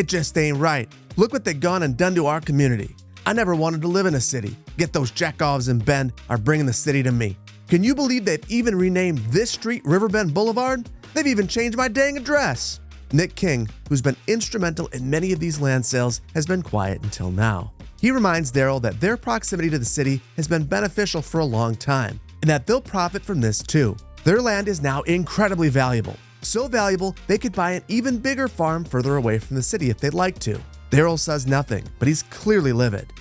It just ain't right. Look what they gone and done to our community. I never wanted to live in a city. Get those jackoffs in Bend are bringing the city to me. Can you believe they've even renamed this street Riverbend Boulevard? They've even changed my dang address. Nick King, who's been instrumental in many of these land sales, has been quiet until now. He reminds Daryl that their proximity to the city has been beneficial for a long time, and that they'll profit from this too. Their land is now incredibly valuable. So valuable, they could buy an even bigger farm further away from the city if they'd like to. Daryl says nothing, but he's clearly livid.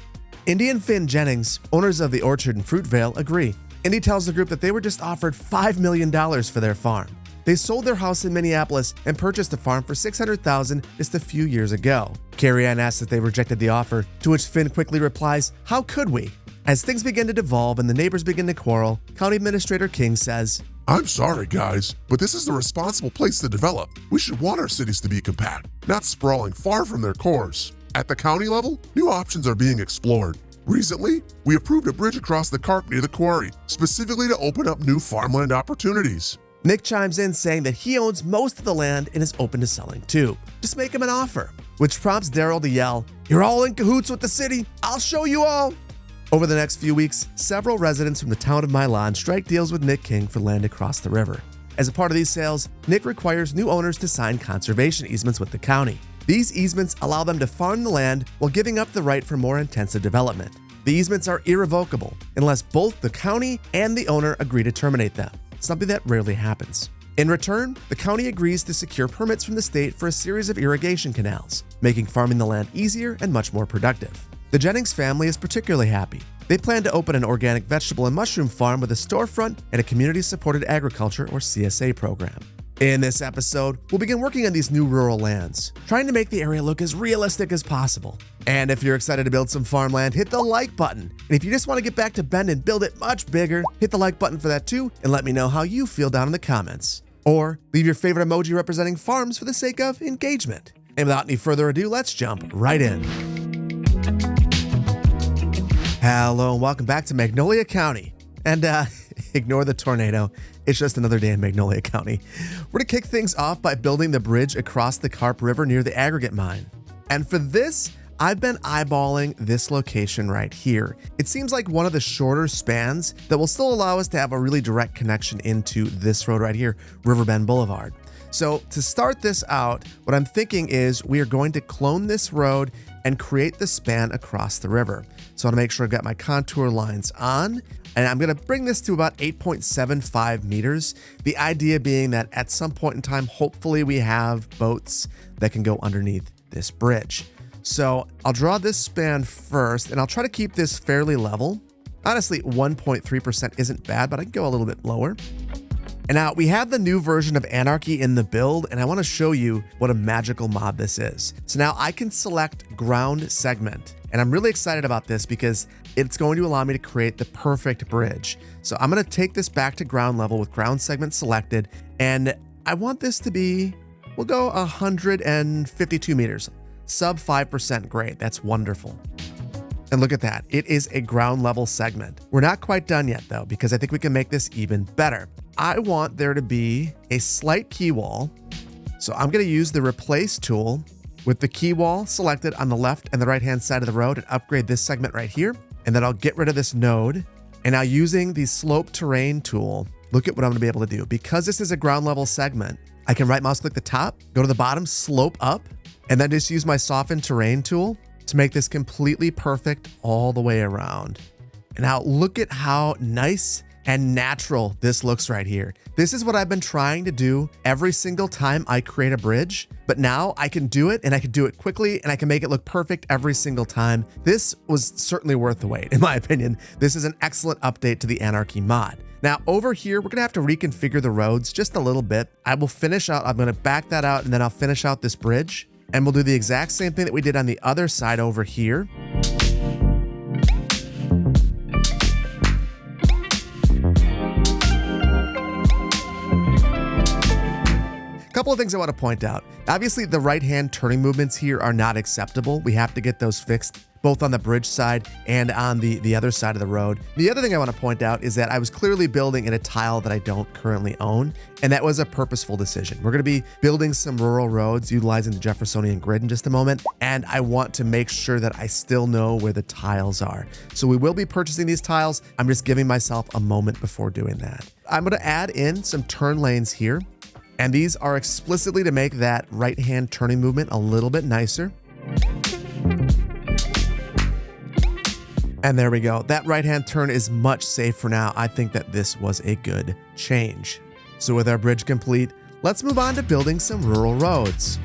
Indy and Finn Jennings, owners of the orchard in Fruitvale, agree. Indy tells the group that they were just offered $5 million for their farm. They sold their house in Minneapolis and purchased the farm for $600,000 just a few years ago. Carrie Ann asks if they rejected the offer, to which Finn quickly replies, "How could we?" As things begin to devolve and the neighbors begin to quarrel, County Administrator King says, "I'm sorry, guys, but this is the responsible place to develop. We should want our cities to be compact, not sprawling far from their cores. At the county level, new options are being explored. Recently, we approved a bridge across the Carp near the quarry, specifically to open up new farmland opportunities." Nick chimes in saying that he owns most of the land and is open to selling too. Just make him an offer, which prompts Daryl to yell, "You're all in cahoots with the city. I'll show you all." Over the next few weeks, several residents from the town of Milan strike deals with Nick King for land across the river. As a part of these sales, Nick requires new owners to sign conservation easements with the county. These easements allow them to farm the land while giving up the right for more intensive development. The easements are irrevocable unless both the county and the owner agree to terminate them, something that rarely happens. In return, the county agrees to secure permits from the state for a series of irrigation canals, making farming the land easier and much more productive. The Jennings family is particularly happy. They plan to open an organic vegetable and mushroom farm with a storefront and a community-supported agriculture or CSA program. In this episode, we'll begin working on these new rural lands, trying to make the area look as realistic as possible. And if you're excited to build some farmland, hit the like button. And if you just want to get back to Bend and build it much bigger, hit the like button for that too, and let me know how you feel down in the comments. Or leave your favorite emoji representing farms for the sake of engagement. And without any further ado, let's jump right in. Hello and welcome back to Magnolia County. And ignore the tornado. It's just another day in Magnolia County. We're gonna kick things off by building the bridge across the Carp River near the aggregate mine. And for this, I've been eyeballing this location right here. It seems like one of the shorter spans that will still allow us to have a really direct connection into this road right here, Riverbend Boulevard. So to start this out, what I'm thinking is we are going to clone this road and create the span across the river. So I want to make sure I've got my contour lines on, and I'm going to bring this to about 8.75 meters. The idea being that at some point in time, hopefully we have boats that can go underneath this bridge. So I'll draw this span first, and I'll try to keep this fairly level. Honestly, 1.3% isn't bad, but I can go a little bit lower. And now we have the new version of Anarchy in the build, and I want to show you what a magical mod this is. So now I can select ground segment, and I'm really excited about this because it's going to allow me to create the perfect bridge. So I'm going to take this back to ground level with ground segment selected, and I want this to be, we'll go 152 meters, sub 5% grade. That's wonderful. And look at that, it is a ground level segment. We're not quite done yet though, because I think we can make this even better. I want there to be a slight key wall. So I'm gonna use the replace tool with the key wall selected on the left and the right-hand side of the road and upgrade this segment right here. And then I'll get rid of this node. And now using the slope terrain tool, look at what I'm gonna be able to do. Because this is a ground level segment, I can right mouse click the top, go to the bottom, slope up, and then just use my soften terrain tool to make this completely perfect all the way around. And now look at how nice and natural this looks right here. This is what I've been trying to do every single time I create a bridge, but now I can do it and I can do it quickly and I can make it look perfect every single time. This was certainly worth the wait, in my opinion. This is an excellent update to the Anarchy mod. Now over here, we're gonna have to reconfigure the roads just a little bit. I will finish out, I'm gonna back that out and then I'll finish out this bridge. And we'll do the exact same thing that we did on the other side over here. A couple of things I want to point out. Obviously, the right-hand turning movements here are not acceptable. We have to get those fixed, both on the bridge side and on the other side of the road. The other thing I want to point out is that I was clearly building in a tile that I don't currently own, and that was a purposeful decision. We're going to be building some rural roads utilizing the Jeffersonian grid in just a moment, and I want to make sure that I still know where the tiles are. So we will be purchasing these tiles. I'm just giving myself a moment before doing that. I'm going to add in some turn lanes here, and these are explicitly to make that right-hand turning movement a little bit nicer. And there we go. That right-hand turn is much safer now. I think that this was a good change. So with our bridge complete, let's move on to building some rural roads.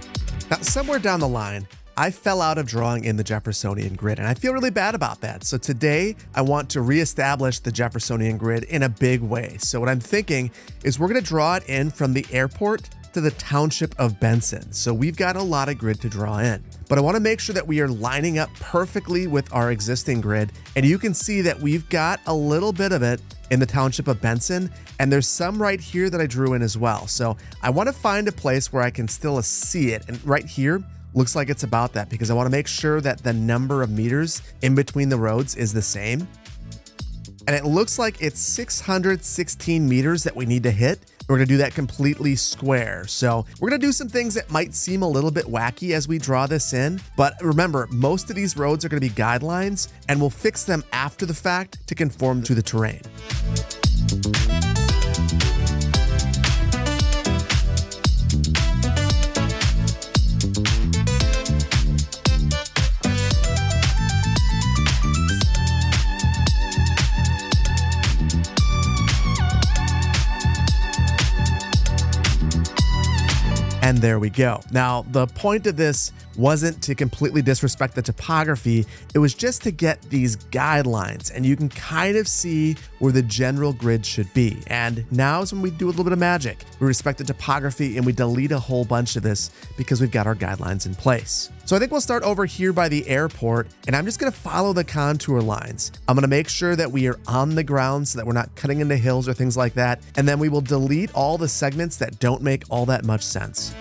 Now, somewhere down the line, I fell out of drawing in the Jeffersonian grid, and I feel really bad about that. So today, I want to reestablish the Jeffersonian grid in a big way. So what I'm thinking is we're going to draw it in from the airport to the township of Benson. So we've got a lot of grid to draw in. But I want to make sure that we are lining up perfectly with our existing grid. And you can see that we've got a little bit of it in the township of Benson, and there's some right here that I drew in as well. So I want to find a place where I can still see it. And right here looks like it's about that, because I want to make sure that the number of meters in between the roads is the same. And it looks like it's 616 meters that we need to hit. We're going to do that completely square. So we're going to do some things that might seem a little bit wacky as we draw this in. But remember, most of these roads are going to be guidelines, and we'll fix them after the fact to conform to the terrain. And there we go. Now, the point of this wasn't to completely disrespect the topography. It was just to get these guidelines, and you can kind of see where the general grid should be. And now is when we do a little bit of magic. We respect the topography and we delete a whole bunch of this because we've got our guidelines in place. So I think we'll start over here by the airport, and I'm just going to follow the contour lines. I'm going to make sure that we are on the ground so that we're not cutting into hills or things like that. And then we will delete all the segments that don't make all that much sense.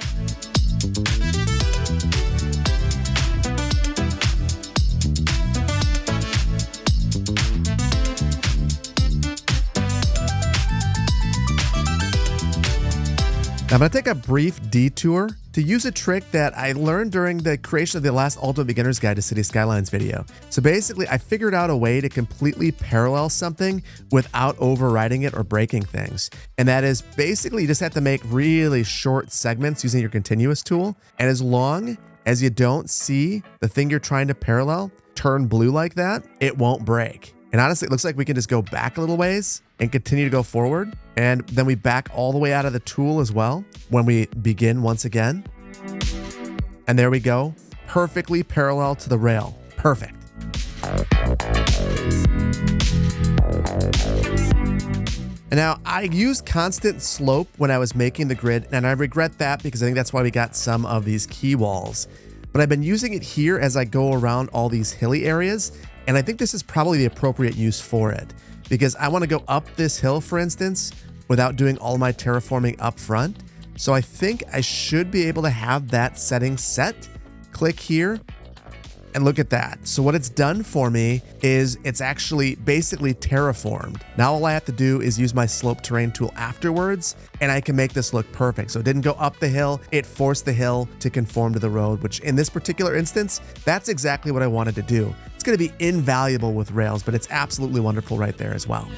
I'm going to take a brief detour to use a trick that I learned during the creation of the last Ultimate Beginner's Guide to Cities Skylines video. So basically, I figured out a way to completely parallel something without overriding it or breaking things. And that is basically you just have to make really short segments using your continuous tool. And as long as you don't see the thing you're trying to parallel turn blue like that, it won't break. And honestly, it looks like we can just go back a little ways and continue to go forward. And then we back all the way out of the tool as well when we begin once again. And there we go. Perfectly parallel to the rail. Perfect. And now I used constant slope when I was making the grid, and I regret that because I think that's why we got some of these key walls. But I've been using it here as I go around all these hilly areas. And I think this is probably the appropriate use for it because I want to go up this hill, for instance, without doing all my terraforming up front. So I think I should be able to have that setting set. Click here and look at that. So what it's done for me is it's actually basically terraformed. Now all I have to do is use my slope terrain tool afterwards, and I can make this look perfect. So it didn't go up the hill, it forced the hill to conform to the road, which in this particular instance, that's exactly what I wanted to do. It's going to be invaluable with rails, but it's absolutely wonderful right there as well.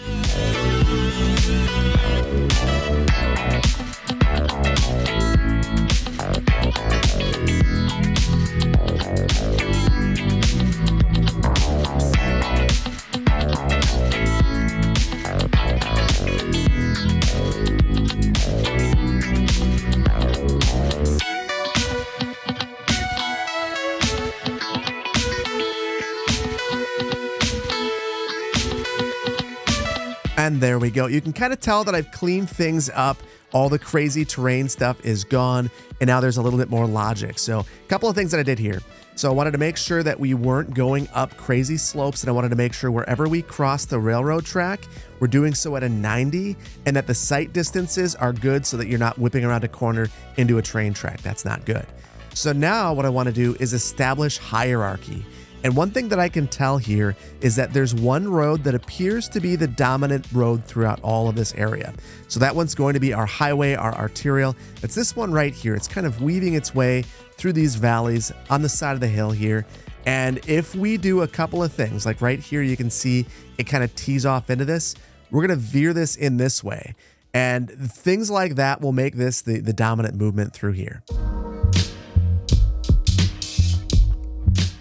And there we go. You can kind of tell that I've cleaned things up All the crazy terrain stuff is gone, and now there's a little bit more logic. So a couple of things that I did here. So I wanted to make sure that we weren't going up crazy slopes, and I wanted to make sure wherever we cross the railroad track, we're doing so at a 90, and that the sight distances are good so that you're not whipping around a corner into a train track. That's not good. So now what I want to do is establish hierarchy. And one thing that I can tell here is that there's one road that appears to be the dominant road throughout all of this area. So that one's going to be our highway, our arterial. It's this one right here. It's kind of weaving its way through these valleys on the side of the hill here. And if we do a couple of things, like right here, you can see it kind of tees off into this. We're going to veer this in this way. And things like that will make this the dominant movement through here.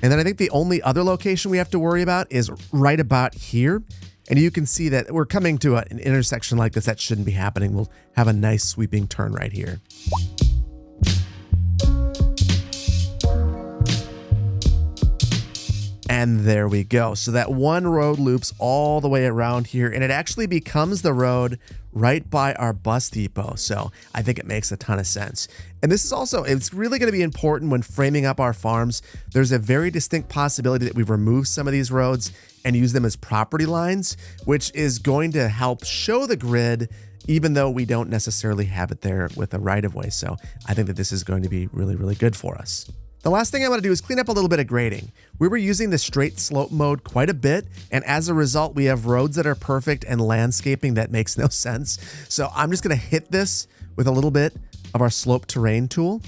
And then I think the only other location we have to worry about is right about here. And you can see that we're coming to an intersection like this. That shouldn't be happening. We'll have a nice sweeping turn right here. And there we go. So that one road loops all the way around here, and it actually becomes the road right by our bus depot. So I think it makes a ton of sense. And this is also, it's really going to be important when framing up our farms. There's a very distinct possibility that we've removed some of these roads and use them as property lines, which is going to help show the grid, even though we don't necessarily have it there with a right-of-way. So I think that this is going to be really, really good for us. The last thing I want to do is clean up a little bit of grading. We were using the straight slope mode quite a bit, and as a result, we have roads that are perfect and landscaping that makes no sense. So I'm just going to hit this with a little bit of our slope terrain tool.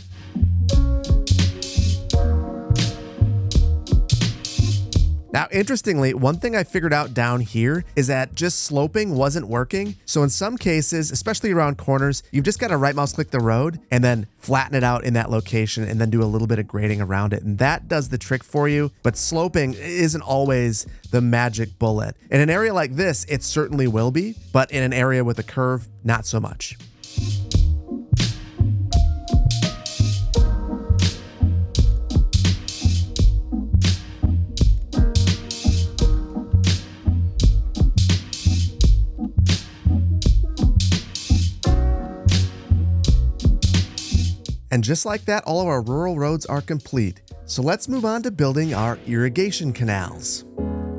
Now, interestingly, one thing I figured out down here is that just sloping wasn't working. So in some cases, especially around corners, you've just got to right mouse click the road and then flatten it out in that location and then do a little bit of grading around it. And that does the trick for you. But sloping isn't always the magic bullet. In an area like this, it certainly will be, but in an area with a curve, not so much. And just like that, all of our rural roads are complete. So let's move on to building our irrigation canals.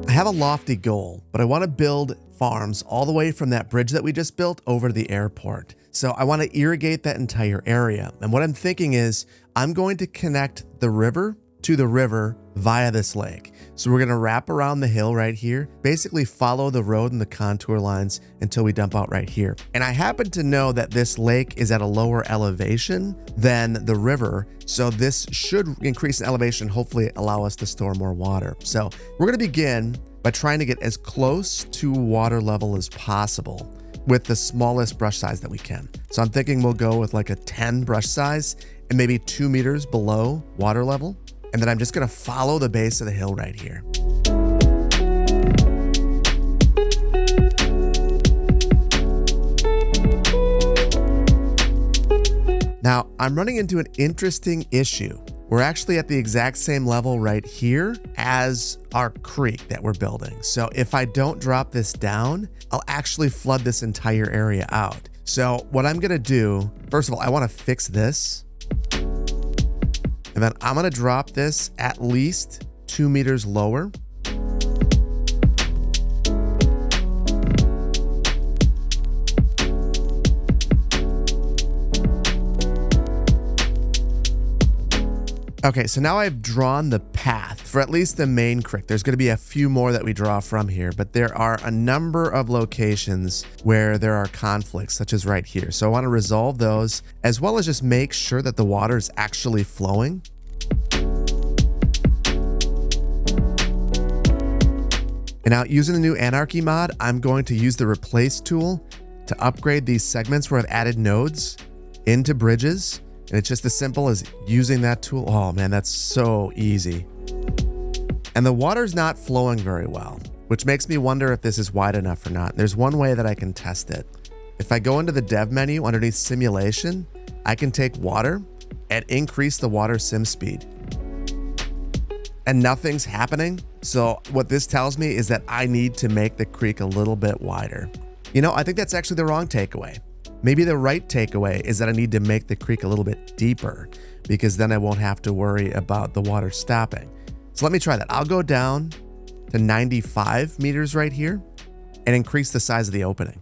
I have a lofty goal, but I want to build farms all the way from that bridge that we just built over to the airport. So I want to irrigate that entire area. And what I'm thinking is I'm going to connect the river to the river via this lake. So we're going to wrap around the hill right here, basically follow the road and the contour lines until we dump out right here. And I happen to know that this lake is at a lower elevation than the river. So this should increase in elevation, hopefully allow us to store more water. So we're going to begin by trying to get as close to water level as possible with the smallest brush size that we can. So I'm thinking we'll go with like a 10 brush size and maybe 2 meters below water level. And then I'm just gonna follow the base of the hill right here. Now, I'm running into an interesting issue. We're actually at the exact same level right here as our creek that we're building. So if I don't drop this down, I'll actually flood this entire area out. So what I'm gonna do, first of all, I wanna fix this. And then I'm gonna drop this at least 2 meters lower. Okay, so now I've drawn the path for at least the main creek. There's gonna be a few more that we draw from here, but there are a number of locations where there are conflicts, such as right here. So I wanna resolve those, as well as just make sure that the water is actually flowing. And now using the new Anarchy mod, I'm going to use the Replace tool to upgrade these segments where I've added nodes into bridges. And it's just as simple as using that tool. Oh man, that's so easy. And the water's not flowing very well, which makes me wonder if this is wide enough or not. There's one way that I can test it. If I go into the dev menu underneath simulation, I can take water and increase the water sim speed. And nothing's happening. So what this tells me is that I need to make the creek a little bit wider. You know, I think that's actually the wrong takeaway. Maybe the right takeaway is that I need to make the creek a little bit deeper, because then I won't have to worry about the water stopping. So let me try that. I'll go down to 95 meters right here and increase the size of the opening.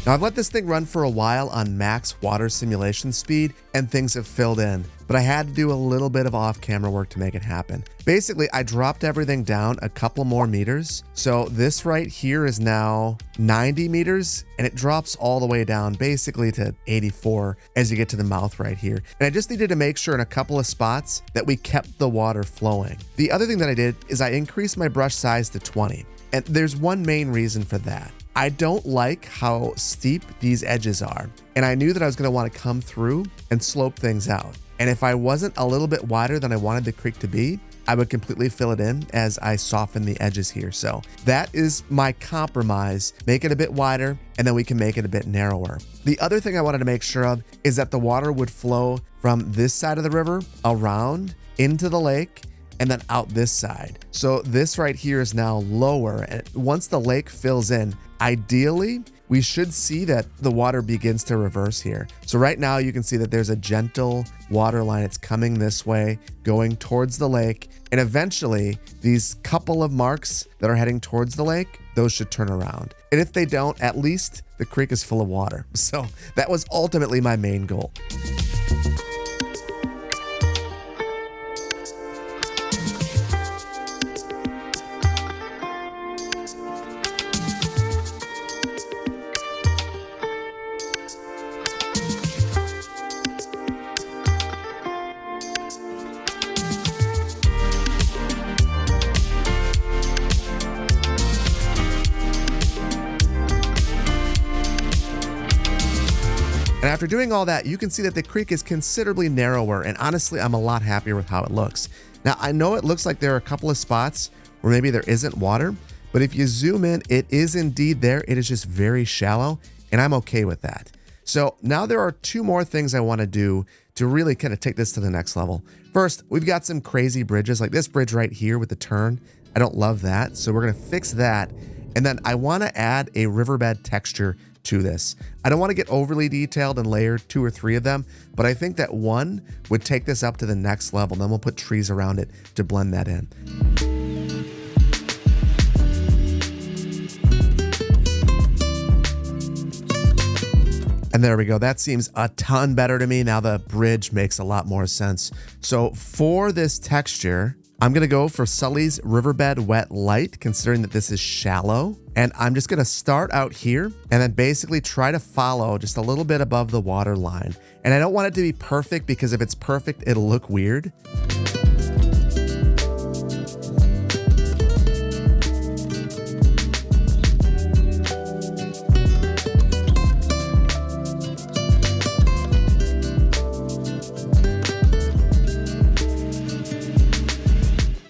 Now I've let this thing run for a while on max water simulation speed and things have filled in, but I had to do a little bit of off-camera work to make it happen. Basically, I dropped everything down a couple more meters. So this right here is now 90 meters and it drops all the way down basically to 84 as you get to the mouth right here. And I just needed to make sure in a couple of spots that we kept the water flowing. The other thing that I did is I increased my brush size to 20. And there's one main reason for that. I don't like how steep these edges are. And I knew that I was going to want to come through and slope things out. And if I wasn't a little bit wider than I wanted the creek to be, I would completely fill it in as I soften the edges here. So that is my compromise. Make it a bit wider and then we can make it a bit narrower. The other thing I wanted to make sure of is that the water would flow from this side of the river around into the lake and then out this side. So this right here is now lower. And once the lake fills in, ideally, we should see that the water begins to reverse here. So right now you can see that there's a gentle water line. It's coming this way, going towards the lake. And eventually these couple of marks that are heading towards the lake, those should turn around. And if they don't, at least the creek is full of water. So that was ultimately my main goal. And after doing all that, you can see that the creek is considerably narrower, and honestly, I'm a lot happier with how it looks. Now, I know it looks like there are a couple of spots where maybe there isn't water, but if you zoom in, it is indeed there. It is just very shallow, and I'm okay with that. So now there are two more things I want to do to really kind of take this to the next level. First, we've got some crazy bridges, like this bridge right here with the turn. I don't love that, so we're going to fix that. And then I want to add a riverbed texture to this. I don't want to get overly detailed and layer 2 or 3 of them, but I think that one would take this up to the next level. Then we'll put trees around it to blend that in. And there we go. That seems a ton better to me. Now the bridge makes a lot more sense. So for this texture, I'm going to go for Sully's Riverbed Wet Light, considering that this is shallow. And I'm just going to start out here and then basically try to follow just a little bit above the water line. And I don't want it to be perfect because if it's perfect, it'll look weird.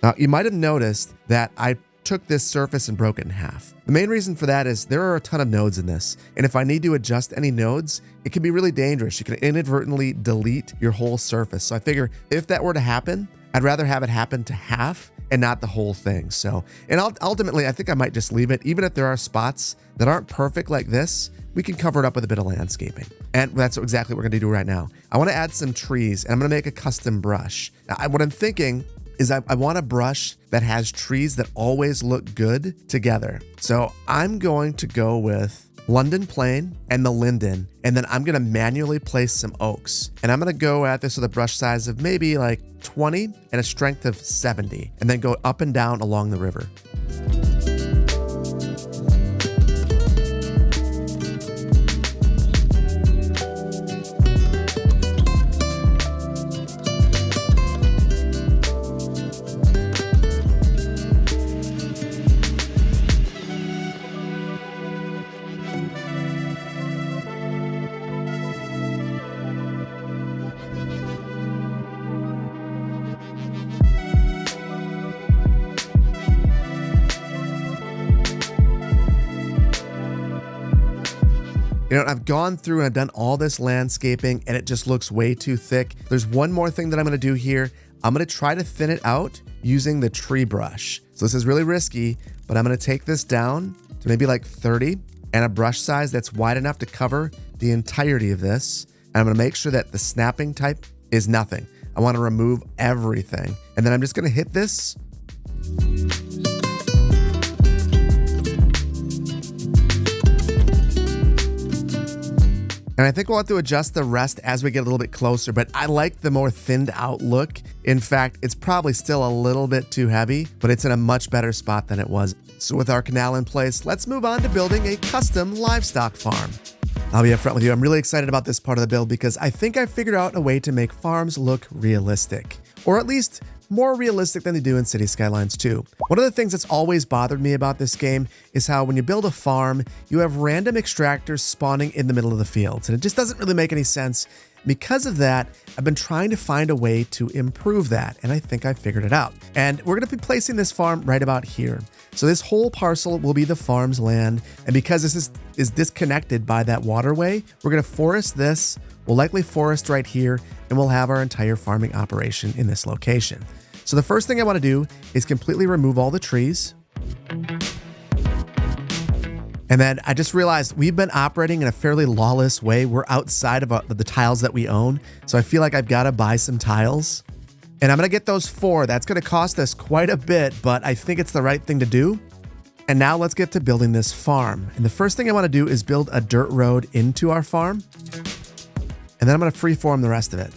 Now, you might have noticed that I took this surface and broke it in half. The main reason for that is there are a ton of nodes in this, and if I need to adjust any nodes, it can be really dangerous. You can inadvertently delete your whole surface. So I figure if that were to happen, I'd rather have it happen to half and not the whole thing. So, and ultimately, I think I might just leave it. Even if there are spots that aren't perfect like this, we can cover it up with a bit of landscaping. And that's exactly what we're gonna do right now. I wanna add some trees, and I'm gonna make a custom brush. Now, what I'm thinking is I want a brush that has trees that always look good together. So I'm going to go with London Plane and the Linden, and then I'm going to manually place some oaks. And I'm going to go at this with a brush size of maybe like 20 and a strength of 70, and then go up and down along the river. I've gone through and I've done all this landscaping and it just looks way too thick. There's one more thing that I'm going to do here. I'm going to try to thin it out using the tree brush. So this is really risky, but I'm going to take this down to maybe like 30 and a brush size that's wide enough to cover the entirety of this. And I'm going to make sure that the snapping type is nothing. I want to remove everything. And then I'm just going to hit this. And I think we'll have to adjust the rest as we get a little bit closer, but I like the more thinned out look. In fact, it's probably still a little bit too heavy, but it's in a much better spot than it was. So with our canal in place, let's move on to building a custom livestock farm. I'll be upfront with you. I'm really excited about this part of the build because I think I figured out a way to make farms look realistic, or at least more realistic than they do in Cities Skylines 2. One of the things that's always bothered me about this game is how when you build a farm, you have random extractors spawning in the middle of the fields, and it just doesn't really make any sense. Because of that, I've been trying to find a way to improve that, and I think I figured it out. And we're going to be placing this farm right about here. So this whole parcel will be the farm's land, and because this is disconnected by that waterway, we're going to forest this. We'll likely forest right here, and we'll have our entire farming operation in this location. So the first thing I want to do is completely remove all the trees. And then I just realized we've been operating in a fairly lawless way. We're outside of the tiles that we own. So I feel like I've got to buy some tiles. And I'm going to get those 4. That's going to cost us quite a bit, but I think it's the right thing to do. And now let's get to building this farm. And the first thing I want to do is build a dirt road into our farm. And then I'm going to freeform the rest of it.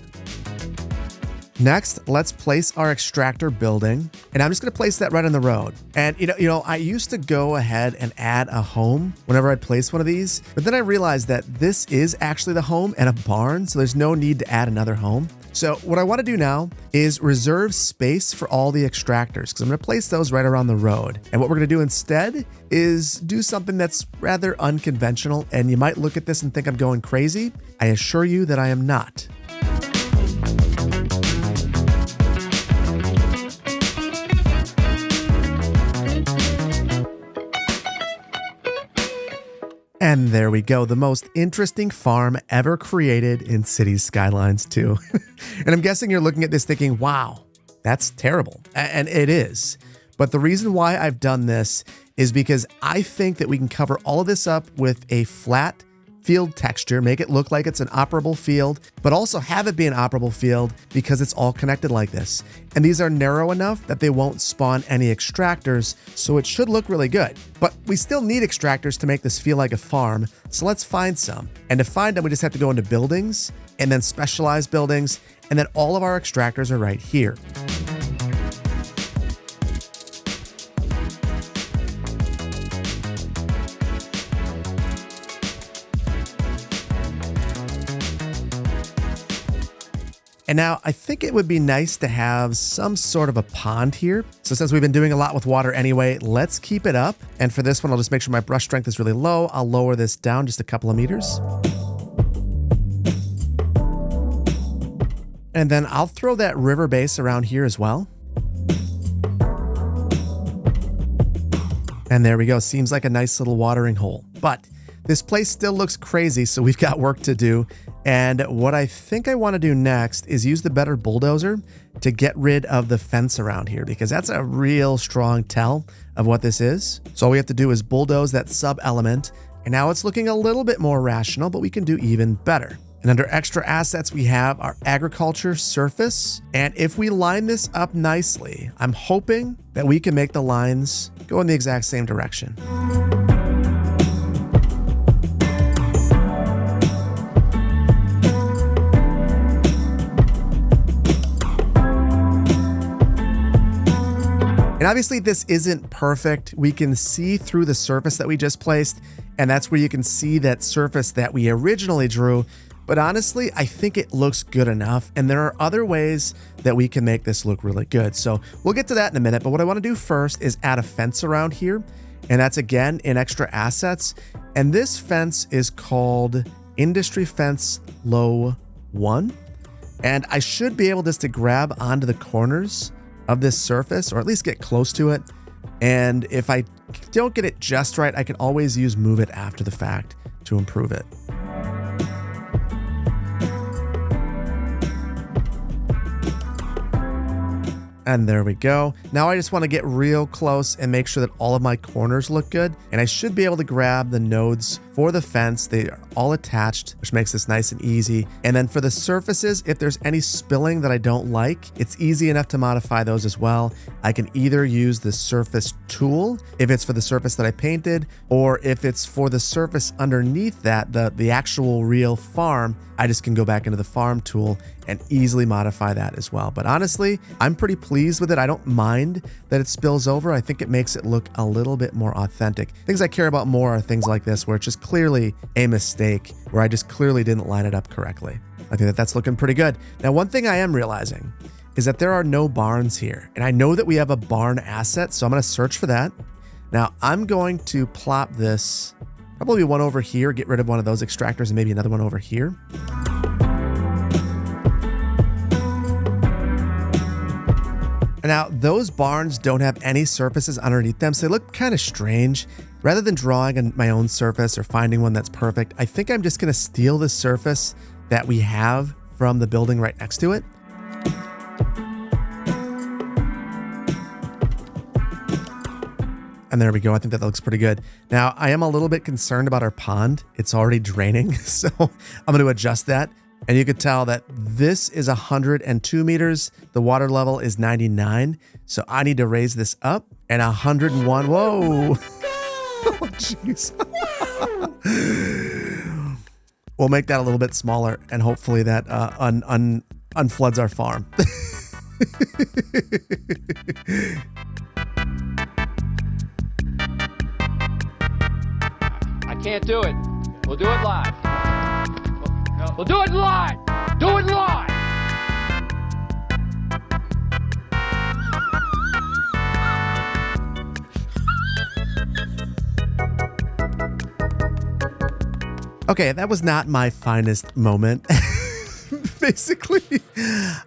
Next, let's place our extractor building, and I'm just going to place that right on the road. And I used to go ahead and add a home whenever I'd place one of these, but then I realized that this is actually the home and a barn, so there's no need to add another home. So what I want to do now is reserve space for all the extractors, because I'm going to place those right around the road. And what we're going to do instead is do something that's rather unconventional, and you might look at this and think I'm going crazy. I assure you that I am not. And there we go, the most interesting farm ever created in Cities Skylines 2. And I'm guessing you're looking at this thinking, wow, that's terrible. And it is. But the reason why I've done this is because I think that we can cover all of this up with a flat field texture, make it look like it's an operable field, but also have it be an operable field because it's all connected like this. And these are narrow enough that they won't spawn any extractors, so it should look really good. But we still need extractors to make this feel like a farm, so let's find some. And to find them, we just have to go into buildings, and then specialized buildings, and then all of our extractors are right here. And now I think it would be nice to have some sort of a pond here. So since we've been doing a lot with water anyway, let's keep it up. And for this one, I'll just make sure my brush strength is really low. I'll lower this down just a couple of meters. And then I'll throw that river base around here as well. And there we go. Seems like a nice little watering hole. But this place still looks crazy, so we've got work to do. And what I think I want to do next is use the better bulldozer to get rid of the fence around here, because that's a real strong tell of what this is. So all we have to do is bulldoze that sub element. And now it's looking a little bit more rational, but we can do even better. And under extra assets, we have our agriculture surface. And if we line this up nicely, I'm hoping that we can make the lines go in the exact same direction. And obviously this isn't perfect. We can see through the surface that we just placed, and that's where you can see that surface that we originally drew. But honestly, I think it looks good enough, and there are other ways that we can make this look really good. So we'll get to that in a minute, but what I want to do first is add a fence around here, and that's again in extra assets. And this fence is called Industry Fence Low 1, and I should be able just to grab onto the corners of this surface, or at least get close to it. And if I don't get it just right, I can always use move it after the fact to improve it. And there we go. Now I just want to get real close and make sure that all of my corners look good. And I should be able to grab the nodes for the fence. They are all attached, which makes this nice and easy. And then for the surfaces, if there's any spilling that I don't like, it's easy enough to modify those as well. I can either use the surface tool if it's for the surface that I painted, or if it's for the surface underneath that, the actual real farm, I just can go back into the farm tool and easily modify that as well. But honestly, I'm pretty pleased with it. I don't mind that it spills over. I think it makes it look a little bit more authentic. Things I care about more are things like this, where it's just clearly a mistake, where I just clearly didn't line it up correctly. I think that that's looking pretty good. Now, one thing I am realizing is that there are no barns here. And I know that we have a barn asset, so I'm gonna search for that. Now, I'm going to plop this, probably one over here, get rid of one of those extractors and maybe another one over here. Now, those barns don't have any surfaces underneath them, so they look kind of strange. Rather than drawing my own surface or finding one that's perfect, I think I'm just gonna steal the surface that we have from the building right next to it. And there we go. I think that looks pretty good. Now, I am a little bit concerned about our pond. It's already draining, so I'm going to adjust that. And you could tell that this is 102 meters. The water level is 99. So I need to raise this up, and 101. Whoa. Oh, jeez. We'll make that a little bit smaller, and hopefully that unfloods our farm. I can't do it. We'll do it live. We'll do it live. Do it live. Okay, that was not my finest moment. Basically,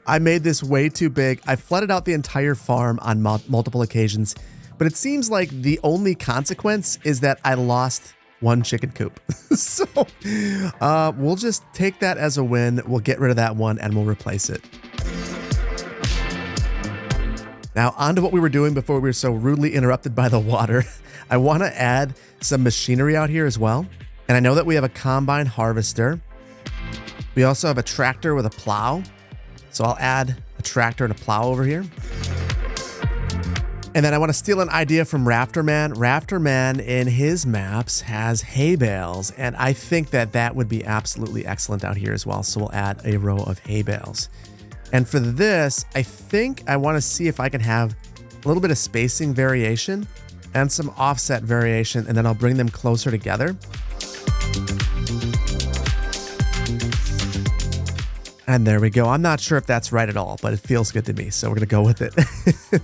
I made this way too big. I flooded out the entire farm on multiple occasions, but it seems like the only consequence is that I lost one chicken coop. So we'll just take that as a win. We'll get rid of that one and we'll replace it. Now, on to what we were doing before we were so rudely interrupted by the water. I want to add some machinery out here as well. And I know that we have a combine harvester. We also have a tractor with a plow. So I'll add a tractor and a plow over here. And then I want to steal an idea from Rafterman. Rafterman in his maps has hay bales, and I think that that would be absolutely excellent out here as well. So we'll add a row of hay bales. And for this, I think I want to see if I can have a little bit of spacing variation and some offset variation, and then I'll bring them closer together. And there we go. I'm not sure if that's right at all, but it feels good to me, so we're going to go with it.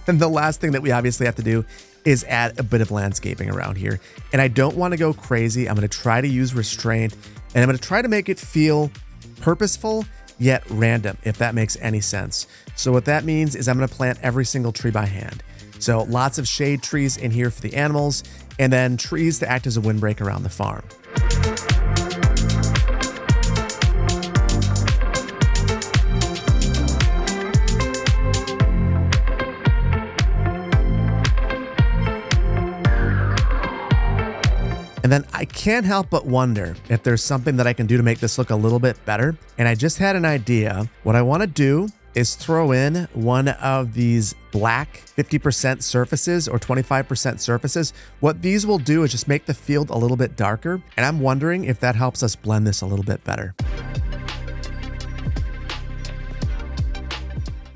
And the last thing that we obviously have to do is add a bit of landscaping around here. And I don't want to go crazy. I'm going to try to use restraint, and I'm going to try to make it feel purposeful yet random, if that makes any sense. So what that means is I'm going to plant every single tree by hand. So lots of shade trees in here for the animals, and then trees to act as a windbreak around the farm. And then I can't help but wonder if there's something that I can do to make this look a little bit better. And I just had an idea. What I want to do is throw in one of these black 50% surfaces or 25% surfaces. What these will do is just make the field a little bit darker. And I'm wondering if that helps us blend this a little bit better.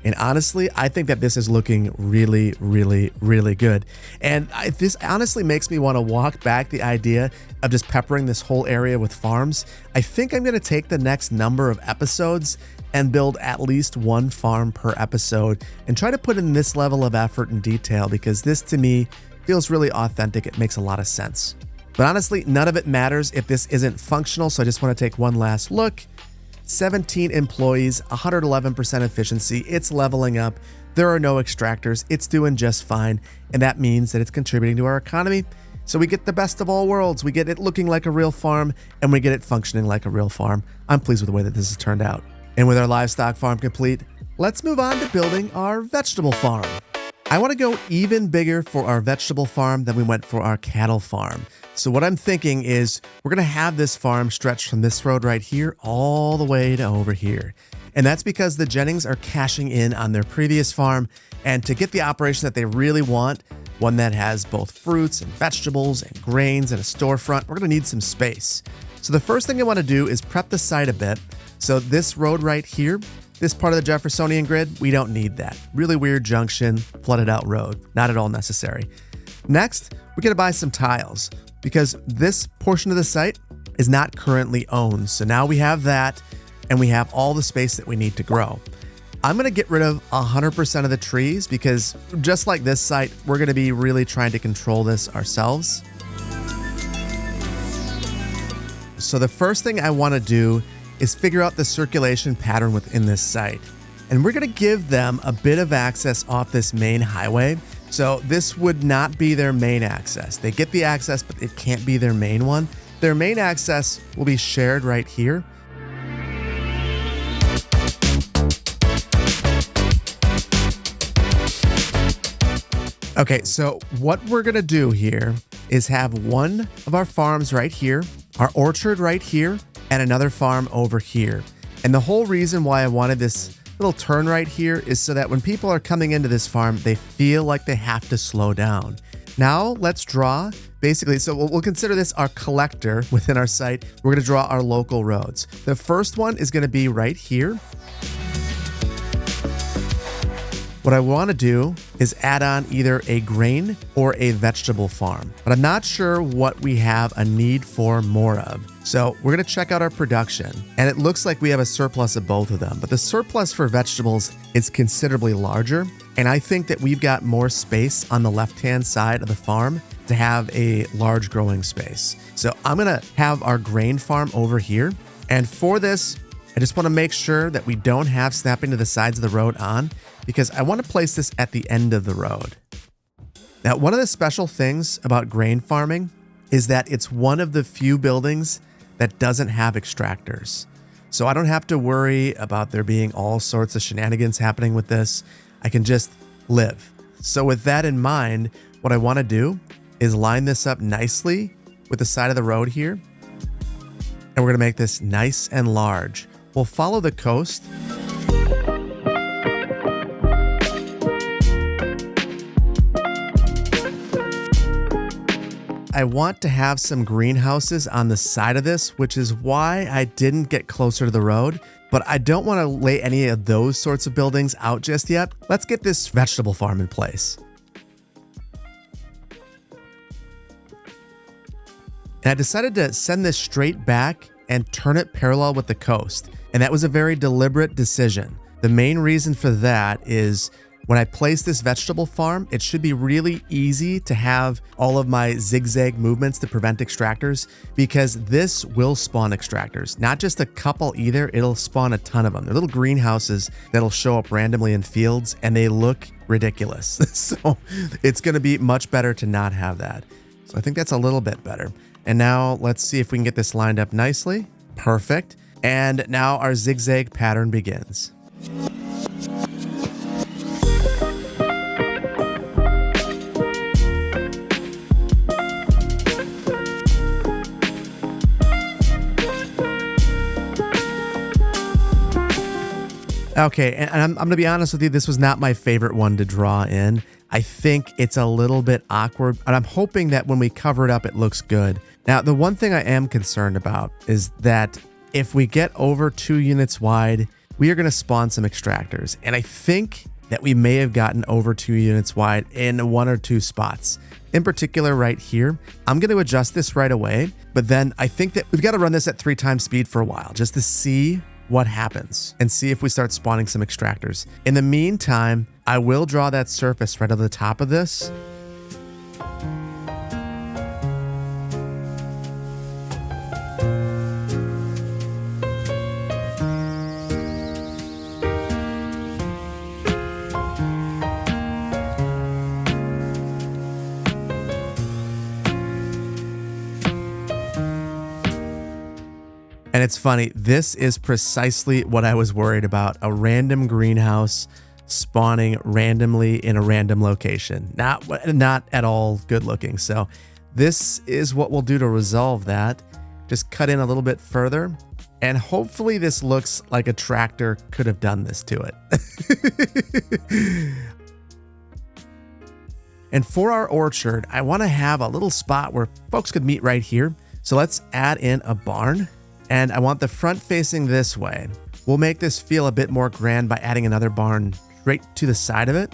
And honestly, I think that this is looking really, really, really good. And this honestly makes me want to walk back the idea of just peppering this whole area with farms. I think I'm going to take the next number of episodes and build at least one farm per episode and try to put in this level of effort and detail, because this to me feels really authentic. It makes a lot of sense. But honestly, none of it matters if this isn't functional. So I just want to take one last look. 17 employees, 111% efficiency. It's leveling up. There are no extractors. It's doing just fine. And that means that it's contributing to our economy. So we get the best of all worlds. We get it looking like a real farm, and we get it functioning like a real farm. I'm pleased with the way that this has turned out. And with our livestock farm complete, let's move on to building our vegetable farm. I want to go even bigger for our vegetable farm than we went for our cattle farm. So what I'm thinking is we're going to have this farm stretch from this road right here all the way to over here. And that's because the Jennings are cashing in on their previous farm. And to get the operation that they really want, one that has both fruits and vegetables and grains and a storefront, we're going to need some space. So the first thing I want to do is prep the site a bit. So this road right here, this part of the Jeffersonian grid, we don't need that. Really weird junction, flooded out road, not at all necessary. Next, we're going to buy some tiles because this portion of the site is not currently owned. So now we have that and we have all the space that we need to grow. I'm going to get rid of 100% of the trees because just like this site, we're going to be really trying to control this ourselves. So the first thing I want to do is figure out the circulation pattern within this site. And we're going to give them a bit of access off this main highway. So this would not be their main access. They get the access, but it can't be their main one. Their main access will be shared right here. Okay, so what we're going to do here is have one of our farms right here, our orchard right here, and another farm over here. And the whole reason why I wanted this little turn right here is so that when people are coming into this farm, they feel like they have to slow down. Now let's draw, basically, so we'll consider this our collector within our site. We're going to draw our local roads. The first one is going to be right here. What I want to do is add on either a grain or a vegetable farm, but I'm not sure what we have a need for more of. So we're going to check out our production, and it looks like we have a surplus of both of them, but the surplus for vegetables is considerably larger, and I think that we've got more space on the left-hand side of the farm to have a large growing space. So I'm going to have our grain farm over here, and for this, I just want to make sure that we don't have snapping to the sides of the road on, because I want to place this at the end of the road. Now, one of the special things about grain farming is that it's one of the few buildings that doesn't have extractors. So I don't have to worry about there being all sorts of shenanigans happening with this. I can just live. So with that in mind, what I want to do is line this up nicely with the side of the road here. And we're going to make this nice and large. We'll follow the coast. I want to have some greenhouses on the side of this, which is why I didn't get closer to the road, but I don't want to lay any of those sorts of buildings out just yet. Let's get this vegetable farm in place. And I decided to send this straight back and turn it parallel with the coast. And that was a very deliberate decision. The main reason for that is when I place this vegetable farm, it should be really easy to have all of my zigzag movements to prevent extractors, because this will spawn extractors. Not just a couple either, it'll spawn a ton of them. They're little greenhouses that'll show up randomly in fields and they look ridiculous. So it's going to be much better to not have that. So I think that's a little bit better. And now let's see if we can get this lined up nicely. Perfect. And now our zigzag pattern begins. Okay, and I'm going to be honest with you, this was not my favorite one to draw in. I think it's a little bit awkward, and I'm hoping that when we cover it up, it looks good. Now, the one thing I am concerned about is that if we get over 2 units wide, we are going to spawn some extractors. And I think that we may have gotten over 2 units wide in 1 or 2 spots. In particular, right here, I'm going to adjust this right away, but then I think that we've got to run this at 3 times speed for a while just to see what happens and see if we start spawning some extractors. In the meantime, I will draw that surface right over the top of this. And it's funny, this is precisely what I was worried about, a random greenhouse spawning randomly in a random location. Not at all good looking. So this is what we'll do to resolve that. Just cut in a little bit further, and hopefully this looks like a tractor could have done this to it. And for our orchard, I want to have a little spot where folks could meet right here. So let's add in a barn, and I want the front facing this way. We'll make this feel a bit more grand by adding another barn right to the side of it.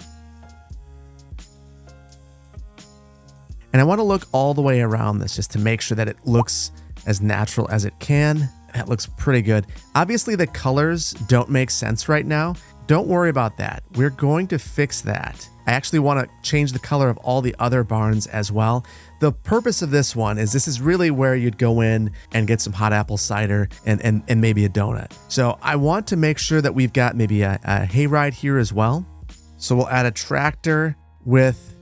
And I want to look all the way around this just to make sure that it looks as natural as it can. That looks pretty good. Obviously the colors don't make sense right now. Don't worry about that. We're going to fix that. I actually want to change the color of all the other barns as well. The purpose of this one is this is really where you'd go in and get some hot apple cider and maybe a donut. So I want to make sure that we've got maybe a hayride here as well. So we'll add a tractor with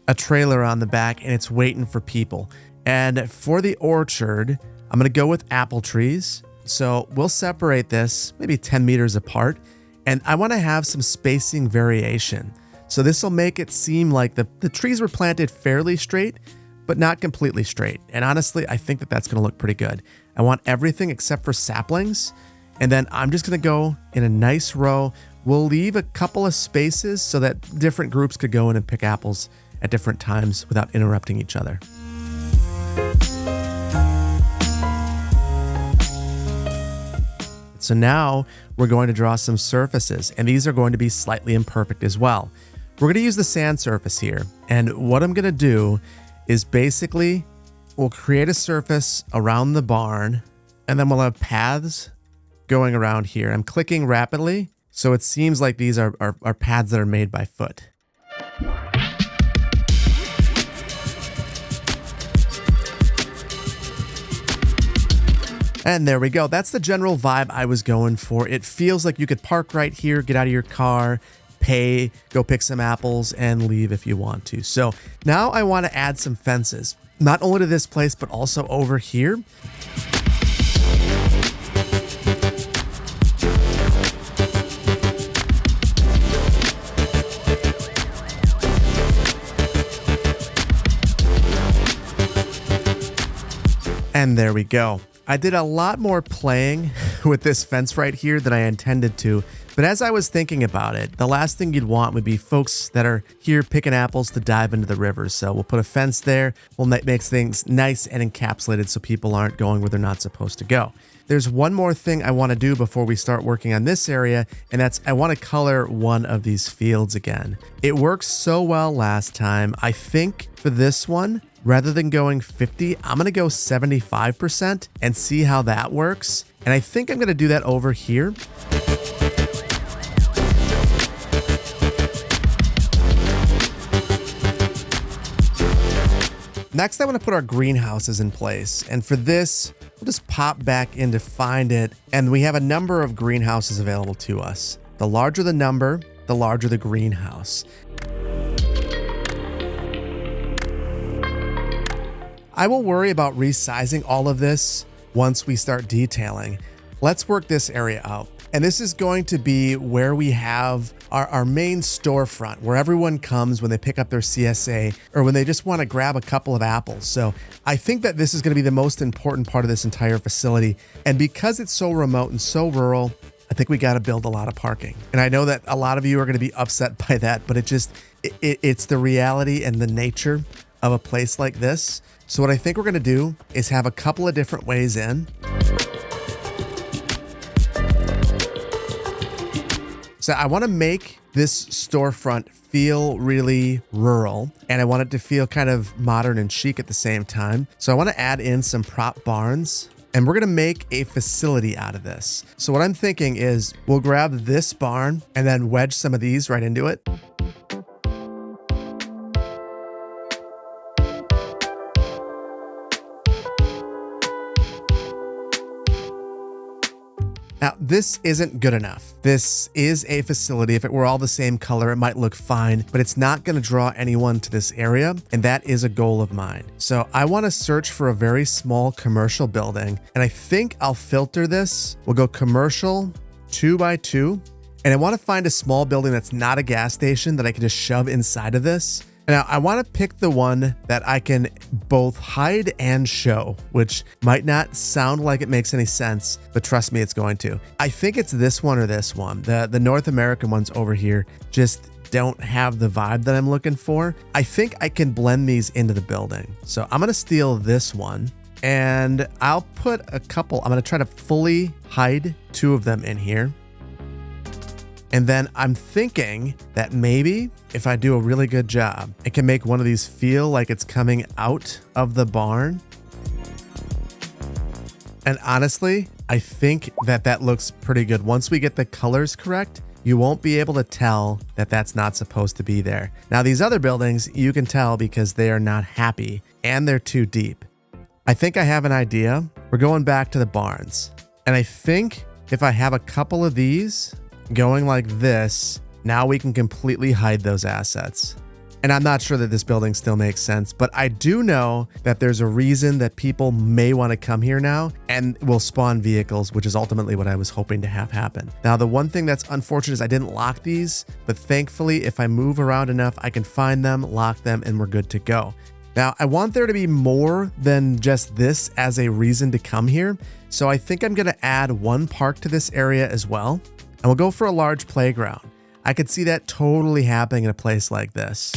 a trailer on the back, and it's waiting for people. And for the orchard, I'm going to go with apple trees. So we'll separate this maybe 10 meters apart. And I want to have some spacing variation. So this will make it seem like the trees were planted fairly straight, but not completely straight. And honestly, I think that that's going to look pretty good. I want everything except for saplings. And then I'm just going to go in a nice row. We'll leave a couple of spaces so that different groups could go in and pick apples at different times without interrupting each other. So now we're going to draw some surfaces, and these are going to be slightly imperfect as well. We're going to use the sand surface here. And what I'm going to do is basically we'll create a surface around the barn, and then we'll have paths going around here. I'm clicking rapidly, so it seems like these are paths that are made by foot. And there we go. That's the general vibe I was going for. It feels like you could park right here, get out of your car, pay, go pick some apples, and leave if you want to. So now I want to add some fences, not only to this place, but also over here. And there we go. I did a lot more playing with this fence right here than I intended to, but as I was thinking about it, the last thing you'd want would be folks that are here picking apples to dive into the river. So we'll put a fence there. We'll make things nice and encapsulated so people aren't going where they're not supposed to go. There's one more thing I want to do before we start working on this area, and that's I want to color one of these fields again. It worked so well last time. I think for this one, rather than going 50, I'm going to go 75% and see how that works. And I think I'm going to do that over here. Next, I want to put our greenhouses in place. And for this, we'll just pop back in to find it. And we have a number of greenhouses available to us. The larger the number, the larger the greenhouse. I will worry about resizing all of this once we start detailing. Let's work this area out. And this is going to be where we have our main storefront, where everyone comes when they pick up their CSA or when they just want to grab a couple of apples. So I think that this is going to be the most important part of this entire facility. And because it's so remote and so rural, I think we got to build a lot of parking. And I know that a lot of you are going to be upset by that, but it's the reality and the nature of a place like this. So what I think we're going to do is have a couple of different ways in. So I want to make this storefront feel really rural, and I want it to feel kind of modern and chic at the same time. So I want to add in some prop barns, and we're going to make a facility out of this. So what I'm thinking is we'll grab this barn and then wedge some of these right into it. Now, this isn't good enough. This is a facility. If it were all the same color, it might look fine, but it's not going to draw anyone to this area, and that is a goal of mine. So I want to search for a very small commercial building, and I think I'll filter this. We'll go commercial 2x2, and I want to find a small building that's not a gas station that I can just shove inside of this. Now, I want to pick the one that I can both hide and show, which might not sound like it makes any sense, but trust me, it's going to. I think it's this one or this one. The North American ones over here just don't have the vibe that I'm looking for. I think I can blend these into the building. So I'm going to steal this one, and I'll put a couple. I'm going to try to fully hide 2 of them in here. And then I'm thinking that maybe if I do a really good job, it can make one of these feel like it's coming out of the barn. And honestly, I think that that looks pretty good. Once we get the colors correct, you won't be able to tell that that's not supposed to be there. Now, these other buildings, you can tell because they are not happy and they're too deep. I think I have an idea. We're going back to the barns. And I think if I have a couple of these going like this, now we can completely hide those assets. And I'm not sure that this building still makes sense, but I do know that there's a reason that people may want to come here now and will spawn vehicles, which is ultimately what I was hoping to have happen. Now, the one thing that's unfortunate is I didn't lock these, but thankfully, if I move around enough, I can find them, lock them, and we're good to go. Now, I want there to be more than just this as a reason to come here, so I think I'm going to add 1 park to this area as well. And we'll go for a large playground. I could see that totally happening in a place like this.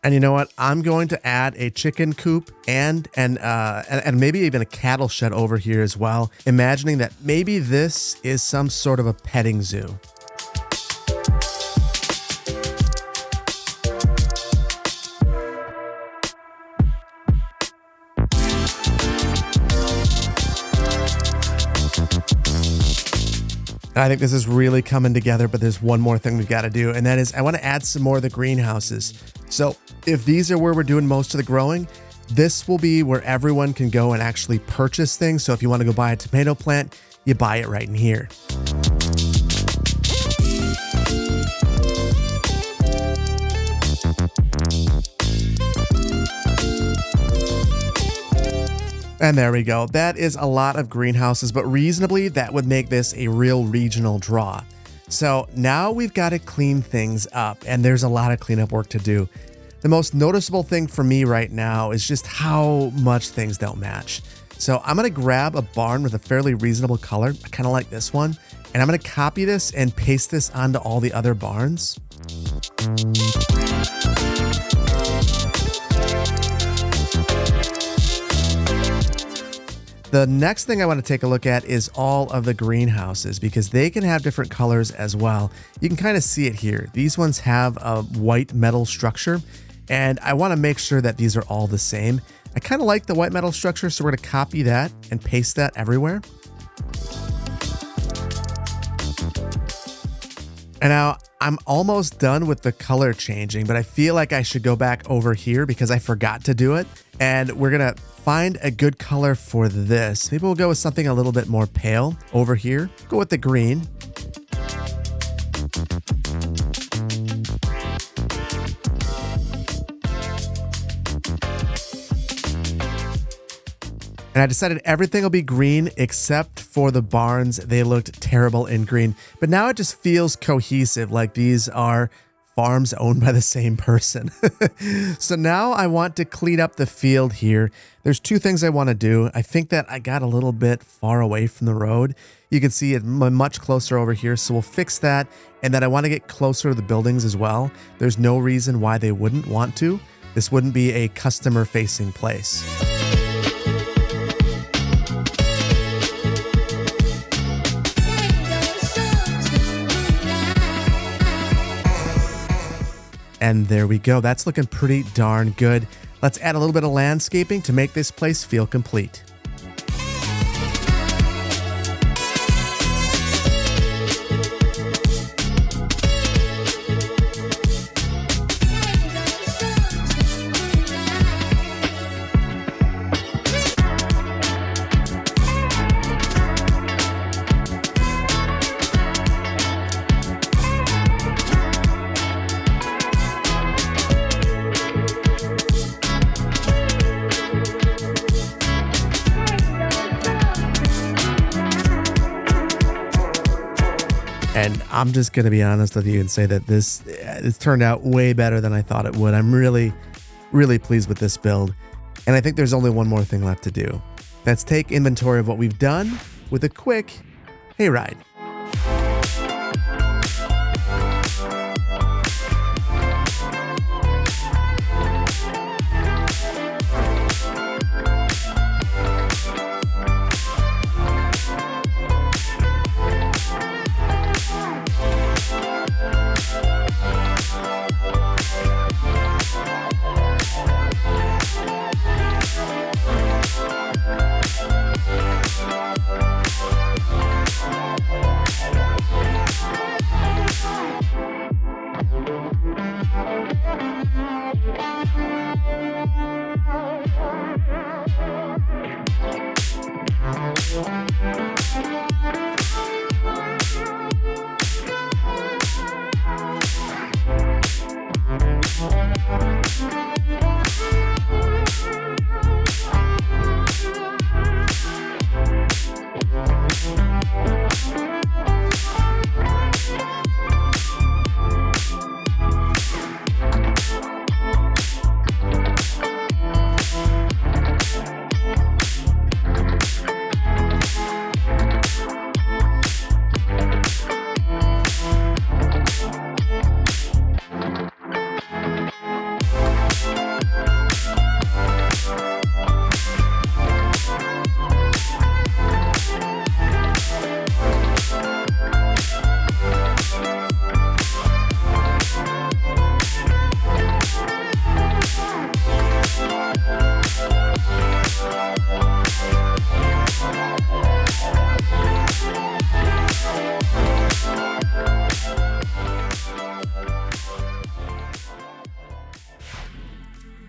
And you know what? I'm going to add a chicken coop and maybe even a cattle shed over here as well, imagining that maybe this is some sort of a petting zoo. I think this is really coming together, but there's one more thing we've got to do, and that is I want to add some more of the greenhouses. So if these are where we're doing most of the growing, this will be where everyone can go and actually purchase things. So if you want to go buy a tomato plant, you buy it right in here. And there we go. That is a lot of greenhouses, but reasonably, that would make this a real regional draw. So now we've got to clean things up, and there's a lot of cleanup work to do. The most noticeable thing for me right now is just how much things don't match. So I'm going to grab a barn with a fairly reasonable color. I kind of like this one. And I'm going to copy this and paste this onto all the other barns. The next thing I want to take a look at is all of the greenhouses because they can have different colors as well. You can kind of see it here. These ones have a white metal structure, and I want to make sure that these are all the same. I kind of like the white metal structure, so we're going to copy that and paste that everywhere. And now I'm almost done with the color changing, but I feel like I should go back over here because I forgot to do it. And we're going to find a good color for this. Maybe we'll go with something a little bit more pale over here. Go with the green. And I decided everything will be green except for the barns. They looked terrible in green, but now it just feels cohesive, like these are farms owned by the same person. So now I want to clean up the field here. There's 2 things I want to do. I think that I got a little bit far away from the road. You can see it much closer over here, so we'll fix that. And then I want to get closer to the buildings as well. There's no reason why they wouldn't want to. This wouldn't be a customer-facing place. And there we go. That's looking pretty darn good. Let's add a little bit of landscaping to make this place feel complete. I'm just going to be honest with you and say that it's turned out way better than I thought it would. I'm really, really pleased with this build. And I think there's only one more thing left to do. Let's take inventory of what we've done with a quick hayride.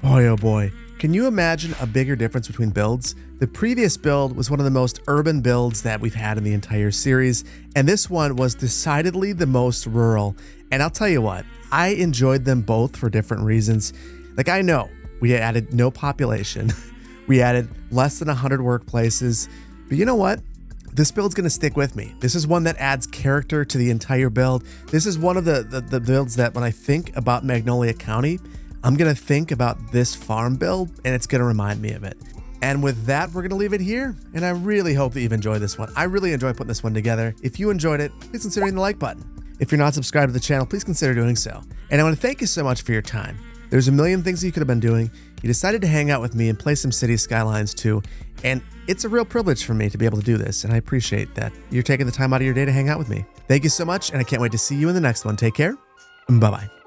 Boy, oh boy. Can you imagine a bigger difference between builds? The previous build was one of the most urban builds that we've had in the entire series, and this one was decidedly the most rural. And I'll tell you what, I enjoyed them both for different reasons. Like, I know we added no population, we added less than 100 workplaces, but you know what? This build's gonna stick with me. This is one that adds character to the entire build. This is one of the builds that when I think about Magnolia County, I'm gonna think about this farm build and it's gonna remind me of it. And with that, we're gonna leave it here. And I really hope that you've enjoyed this one. I really enjoyed putting this one together. If you enjoyed it, please consider hitting the like button. If you're not subscribed to the channel, please consider doing so. And I wanna thank you so much for your time. There's a million things that you could have been doing. You decided to hang out with me and play some Cities Skylines too. And it's a real privilege for me to be able to do this. And I appreciate that you're taking the time out of your day to hang out with me. Thank you so much. And I can't wait to see you in the next one. Take care. Bye-bye.